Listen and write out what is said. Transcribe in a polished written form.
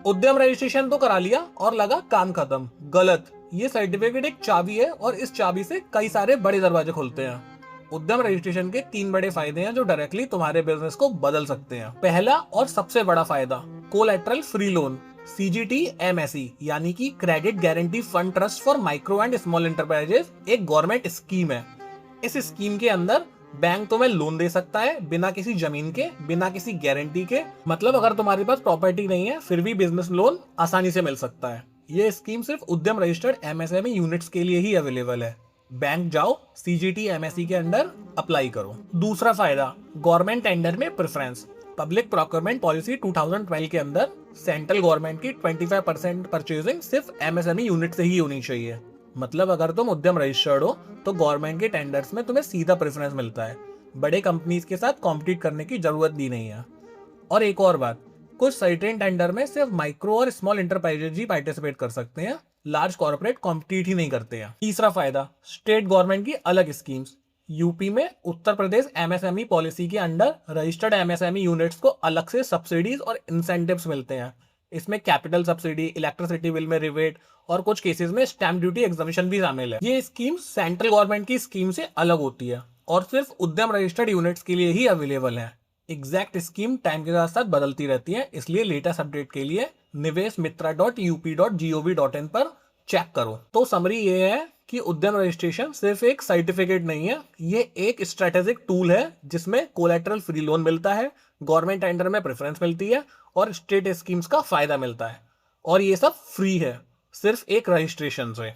उद्यम रजिस्ट्रेशन तो करा लिया और लगा काम खत्म। गलत। ये सर्टिफिकेट एक चाबी है और इस चाबी से कई सारे बड़े दरवाजे खुलते हैं। उद्यम रजिस्ट्रेशन के 3 बड़े फायदे हैं जो डायरेक्टली तुम्हारे बिजनेस को बदल सकते हैं। पहला और सबसे बड़ा फायदा, collateral free loan, CGT MSE यानी कि credit guarantee fund trust for micro and small enterprises एक गवर्नमेंट स्कीम है। इस स्कीम के अंदर बैंक तुम्हें लोन दे सकता है बिना किसी जमीन के, बिना किसी गारंटी के। मतलब अगर तुम्हारे पास प्रॉपर्टी नहीं है फिर भी बिजनेस लोन आसानी से मिल सकता है। ये स्कीम सिर्फ उद्यम रजिस्टर्ड एमएसएमई यूनिट्स के लिए ही अवेलेबल है। बैंक जाओ, सीजीटी एमएसई के अंडर अप्लाई करो। दूसरा फायदा, गवर्नमेंट टेंडर में प्रेफरेंस। पब्लिक प्रोक्योरमेंट पॉलिसी 2012 के अंदर सेंट्रल गवर्नमेंट की 25% परचेजिंग सिर्फ एमएसएमई यूनिट से ही होनी चाहिए। मतलब अगर तुम उद्यम रजिस्टर्ड हो तो गवर्नमेंट के टेंडर्स में तुम्हें सीधा प्रेफरेंस मिलता है। बड़े कंपनीज के साथ कॉम्पिटिट करने की जरूरत भी नहीं है। और एक और बात, कुछ सर्टेन टेंडर में सिर्फ माइक्रो और स्मॉल इंटरप्राइजेज ही पार्टिसिपेट कर सकते हैं, लार्ज कॉर्पोरेट कॉम्पिटिट ही नहीं करते हैं। तीसरा फायदा, स्टेट गवर्नमेंट की अलग स्कीम्स। यूपी में उत्तर प्रदेश एमएसएमई पॉलिसी के अंडर रजिस्टर्ड एमएसएमई यूनिट्स को अलग से सब्सिडीज और इंसेंटिव्स मिलते हैं। इसमें कैपिटल सब्सिडी, इलेक्ट्रिसिटी बिल में रिबेट और कुछ केसेस में स्टैम्प ड्यूटी एग्जामिशन भी शामिल है। ये स्कीम सेंट्रल गवर्नमेंट की स्कीम से अलग होती है और सिर्फ उद्यम रजिस्टर्ड यूनिट्स के लिए ही अवेलेबल है। एग्जैक्ट स्कीम टाइम के साथ साथ बदलती रहती है, इसलिए लेटेस्ट अपडेट के लिए निवेशमित्रा.up.gov.in पर चेक करो। तो समरी ये है कि उद्यम रजिस्ट्रेशन सिर्फ एक सर्टिफिकेट नहीं है, ये एक स्ट्रेटेजिक टूल है जिसमें कोलैटरल फ्री लोन मिलता है, गवर्नमेंट टेंडर में प्रेफरेंस मिलती है और स्टेट स्कीम्स का फायदा मिलता है। और ये सब फ्री है, सिर्फ एक रजिस्ट्रेशन से।